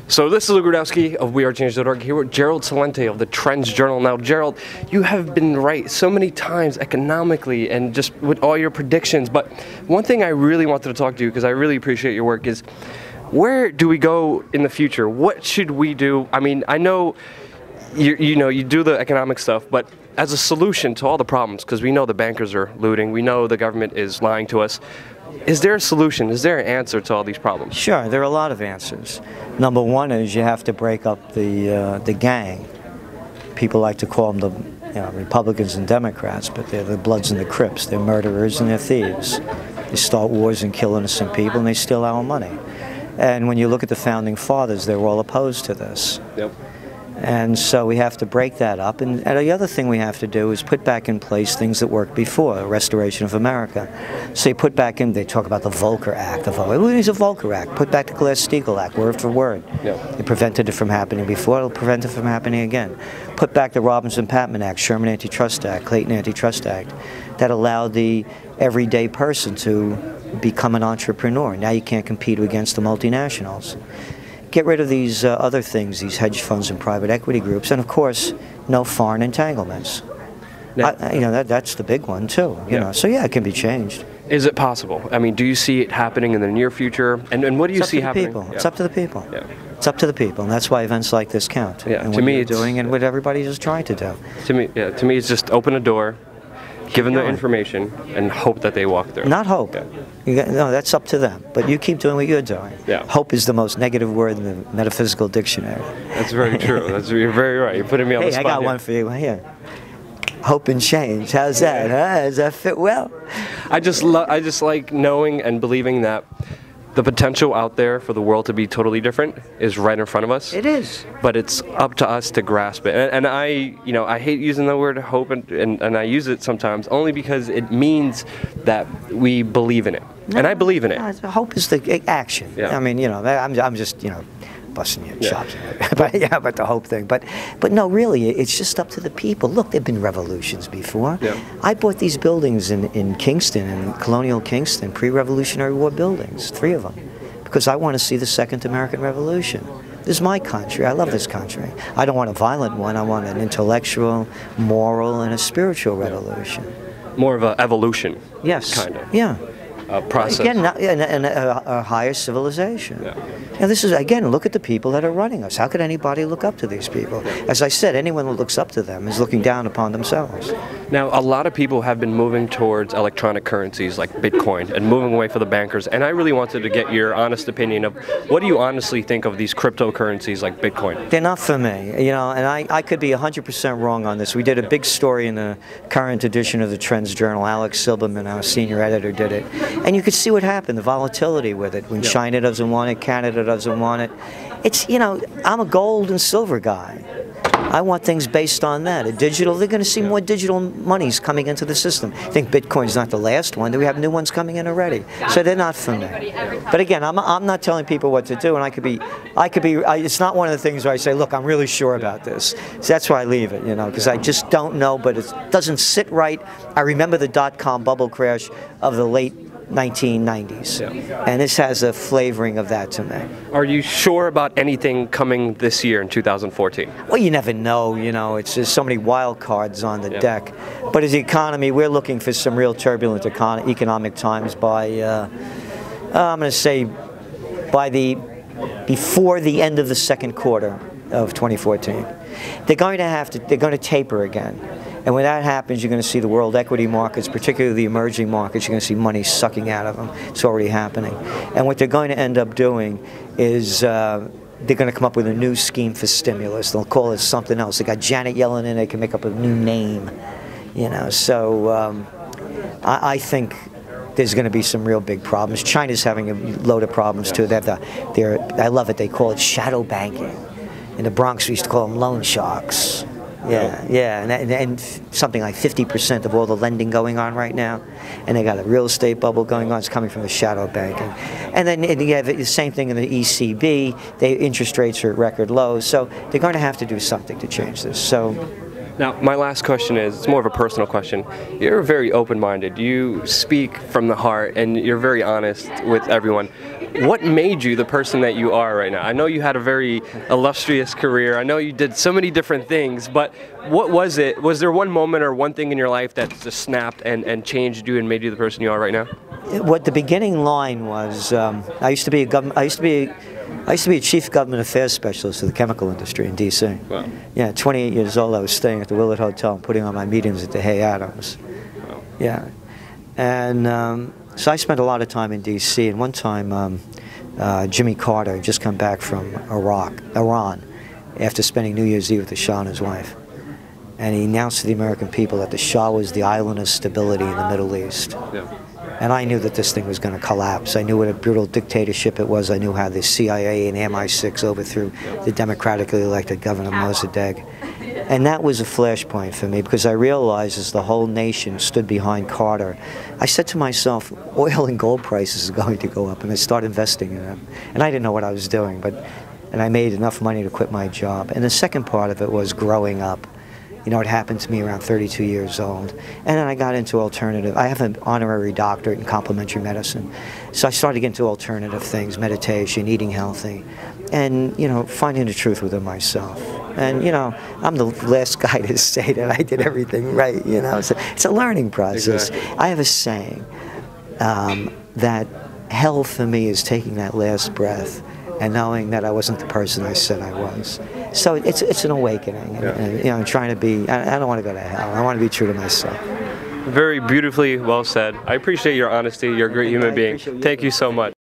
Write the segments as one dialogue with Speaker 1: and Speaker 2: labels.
Speaker 1: So this is Rudkowski of WeAreChange.org here with Gerald Celente of the Trends Journal. Now, Gerald, you have been right so many times economically and just with all your predictions, but one thing I really wanted to talk to you, because I really appreciate your work, is where do we go in the future? What should we do? I mean, I know you do the economic stuff, but as a solution to all the problems, because we know the bankers are looting, we know the government is lying to us, is there a solution? Is there an answer to all these problems?
Speaker 2: Sure, there are a lot of answers. Number one is you have to break up the gang. People like to call them the Republicans and Democrats, but they're the Bloods and the Crips. They're murderers and they're thieves. They start wars and kill innocent people, and they steal our money. And when you look at the Founding Fathers, they were all opposed to this.
Speaker 1: Yep.
Speaker 2: And so we have to break that up. And the other thing we have to do is put back in place things that worked before, the restoration of America. So you put back in, they talk about the Volcker Act. Who needs a Volcker Act? Put back the Glass-Steagall Act, word for word.
Speaker 1: Yep.
Speaker 2: It prevented it from happening before, it'll prevent it from happening again. Put back the Robinson-Patman Act, Sherman Antitrust Act, Clayton Antitrust Act, that allowed the everyday person to become an entrepreneur. Now you can't compete against the multinationals. Get rid of these other things, these hedge funds and private equity groups, and of course, no foreign entanglements. That's the big one too. So yeah, it can be changed.
Speaker 1: Is it possible? I mean, do you see it happening in the near future? And what do you see happening?
Speaker 2: It's up to the people. Yeah. It's up to the people, and that's why events like this count.
Speaker 1: Yeah.
Speaker 2: And
Speaker 1: to
Speaker 2: what
Speaker 1: me,
Speaker 2: you're doing and what everybody's just trying to do.
Speaker 1: To me, it's just open a door, give them the information, and hope that they walk through.
Speaker 2: Not hope. Yeah. No, that's up to them. But you keep doing what you're doing.
Speaker 1: Yeah.
Speaker 2: Hope is the most negative word in the metaphysical dictionary.
Speaker 1: That's very true. You're very right. You're putting me on the spot.
Speaker 2: Hey, I got one for you here. Hope and change. How's that? Huh? Does that fit well?
Speaker 1: I just like knowing and believing that the potential out there for the world to be totally different is right in front of us.
Speaker 2: It is.
Speaker 1: But it's up to us to grasp it. And I hate using the word hope, and I use it sometimes only because it means that we believe in it. No, and I believe in it.
Speaker 2: No, hope is the action. Yeah. I mean, I'm just, busting your chops. But the hope thing. But no, really, it's just up to the people. Look, there've been revolutions before.
Speaker 1: Yeah.
Speaker 2: I bought these buildings in Kingston, in colonial Kingston, pre-Revolutionary War buildings, 3 of them, because I want to see the Second American Revolution. This is my country. I love this country. I don't want a violent one. I want an intellectual, moral, and a spiritual revolution.
Speaker 1: More of an evolution.
Speaker 2: Yes.
Speaker 1: Kind of.
Speaker 2: Yeah.
Speaker 1: Process.
Speaker 2: Again, a higher civilization. Yeah. Now this is, again, look at the people that are running us. How could anybody look up to these people? As I said, anyone who looks up to them is looking down upon themselves.
Speaker 1: Now, a lot of people have been moving towards electronic currencies like Bitcoin and moving away from the bankers, and I really wanted to get your honest opinion of what do you honestly think of these cryptocurrencies like Bitcoin?
Speaker 2: They're not for me, and I could be 100% wrong on this. We did a big story in the current edition of the Trends Journal. Alex Silberman, our senior editor, did it. And you could see what happened, the volatility with it. When China doesn't want it, Canada doesn't want it. It's, I'm a gold and silver guy. I want things based on that. They're going to see more digital monies coming into the system. I think Bitcoin's not the last one. We have new ones coming in already. So they're not for me. But again, I'm not telling people what to do, and it's not one of the things where I say, look, I'm really sure about this. So that's why I leave it, because I just don't know, but it doesn't sit right. I remember the dot-com bubble crash of the late 1990s, and this has a flavoring of that to me.
Speaker 1: Are you sure about anything coming this year in 2014?
Speaker 2: Well, you never know, there's so many wild cards on the deck. But as the economy, we're looking for some real turbulent economic times by, I'm going to say, before the end of the second quarter of 2014. They're going to taper again. And when that happens, you're going to see the world equity markets, particularly the emerging markets, you're going to see money sucking out of them. It's already happening. And what they're going to end up doing is they're going to come up with a new scheme for stimulus. They'll call it something else. They got Janet Yellen in, they can make up a new name. So I think there's going to be some real big problems. China's having a load of problems too. They have I love it, they call it shadow banking. In the Bronx, we used to call them loan sharks. Yeah, and something like 50% of all the lending going on right now, and they got a real estate bubble going on. It's coming from the shadow banking, and then you have the same thing in the ECB. Interest rates are at record lows, so they're going to have to do something to change this. So
Speaker 1: Now, my last question is, it's more of a personal question. You're very open-minded. You speak from the heart, and you're very honest with everyone. What made you the person that you are right now? I know you had a very illustrious career. I know you did so many different things, but what was it? Was there one moment or one thing in your life that just snapped and changed you and made you the person you are right now?
Speaker 2: What the beginning line was, I used to be a chief government affairs specialist for the chemical industry in D.C.
Speaker 1: Wow.
Speaker 2: Yeah, 28 years old, I was staying at the Willard Hotel and putting on my meetings at the Hay Adams.
Speaker 1: Wow.
Speaker 2: Yeah, and so I spent a lot of time in D.C. And one time, Jimmy Carter had just come back from Iran, after spending New Year's Eve with the Shah and his wife. And he announced to the American people that the Shah was the island of stability in the Middle East. Yeah. And I knew that this thing was going to collapse. I knew what a brutal dictatorship it was. I knew how the CIA and MI6 overthrew the democratically elected Governor Mossadegh. And that was a flashpoint for me, because I realized as the whole nation stood behind Carter, I said to myself, oil and gold prices are going to go up, and I started investing in them. And I didn't know what I was doing, and I made enough money to quit my job. And the second part of it was growing up. You know, it happened to me around 32 years old. And then I got into alternative. I have an honorary doctorate in complementary medicine. So I started to get into alternative things, meditation, eating healthy, and, you know, finding the truth within myself. And, you know, I'm the last guy to say that I did everything right, you know. It's a learning process.
Speaker 1: Exactly.
Speaker 2: I have a saying that hell for me is taking that last breath and knowing that I wasn't the person I said I was. So it's an awakening, and, you know, trying to be, I don't want to go to hell. I want to be true to myself.
Speaker 1: Very beautifully well said. I appreciate your honesty. You're a great human being. Thank you so much.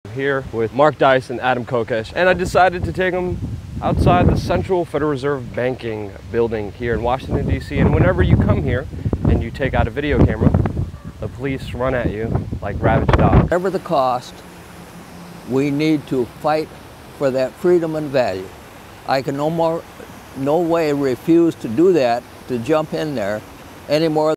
Speaker 1: I'm here with Mark Dice and Adam Kokesh, and I decided to take them outside the Central Federal Reserve Banking building here in Washington, D.C. And whenever you come here and you take out a video camera, the police run at you like rabid dogs.
Speaker 3: Whatever the cost, we need to fight for that freedom and value. I can no way refuse to do that, to jump in there anymore.